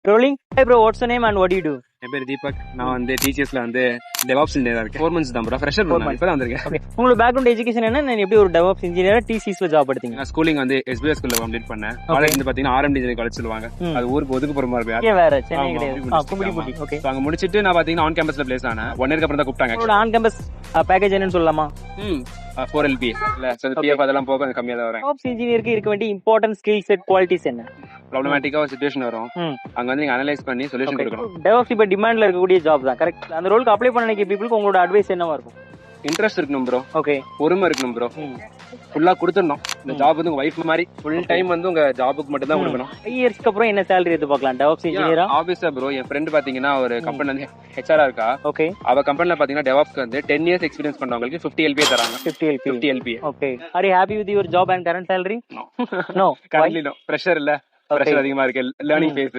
Rolling. Hi bro, what's your name and what do you do? என் பேர் தீபக். நான் வந்து டிசிஎஸ்ல வந்து DevOps இன்ஜினியரா இருக்கேன். 4 months தான் ப்ரோ. Fresher bro. இப்பதான் வந்திருக்கேன். Okay. உங்களோட பேக்ரவுண்ட் எஜுகேஷன் என்ன? நான் எப்படி ஒரு DevOps இன்ஜினியரா TCSல ஜாப் எடுத்தீங்க? நான் ஸ்கூலிங் வந்து SBS ஸ்கூல்ல கம்ப்ளீட் பண்ணேன். காலேஜ் வந்து பாத்தீங்கன்னா RMD இன்ஜினியரிங் காலேஜ் சொல்லுவாங்க. அது ஊருக்கு ஒதுக்குப்புறமா இருக்கு. இங்க வேற சென்னை கிடையாது. கும்பிடிபுடி. ஓகே. அங்க முடிச்சிட்டு நான் பாத்தீங்கன்னா ஆன் கேம்பஸ்ல பிளேஸ் ஆனேன். 1 இயர்க்கு அப்புறம் தான் கூப்பிட்டாங்க. உங்களோட ஆன் கேம்பஸ் பேக்கேஜ் என்னன்னு சொல்லலாமா? 4LP இல்ல சோ PF அதெல்லாம் போக கொஞ்சம் கம்மியா தான் வரும். DevOps இன்ஜினியருக்கு இருக்க வேண்டிய இம்பார்ட்டன்ட் ஸ்கில் செட் குவாலிட்டிஸ் என்ன? ப்ராப்ளமேட்டிக்கா ஒரு சிச்சுவேஷன் வரும். அங்க வந்து நீங்க அனலைஸ் பண்ணி சொல்யூஷன் கொடுக்கணும். DevOps இப்ப டிமாண்ட்ல இருக்கக்கூடிய ஜாப் தான். கரெக்ட். அந்த ரோலுக்கு அப்ளை பண்ண நினைக்கிற பீப்புளுக்கு உங்களோட அட்வைஸ் என்னவா இருக்கும்? இன்ட்ரெஸ்ட் இருக்கணும் ப்ரோ. ஓகே. பொறுமை இருக்கணும் ப்ரோ. ஃபுல்லா கொடுத்துடணும். இந்த ஜாப் வந்து உங்க வைஃப் மாதிரி ஃபுல் டைம் வந்து உங்க ஜாபுக்கு மட்டும் தான் கொடுக்கணும். 5 இயர்ஸ்க்கு அப்புறம் என்ன salary எதிர்பார்க்கலாம் DevOps இன்ஜினியரா? ஆபீஸ்ல ப்ரோ என் ஃப்ரெண்ட் பாத்தீங்கன்னா ஒரு கம்பெனில வந்து HR இருக்கா. ஓகே. அவ கம்பெனில பாத்தீங்கன்னா DevOps வந்து 10 years எக்ஸ்பீரியன்ஸ் பண்றவங்களுக்கு 50 LPA தராங்க. 50 LPA. Okay. Are you happy with your job and current salary? No. currently no. pressure இல்ல. pressure அதிகமா இருக்கு. Learning phase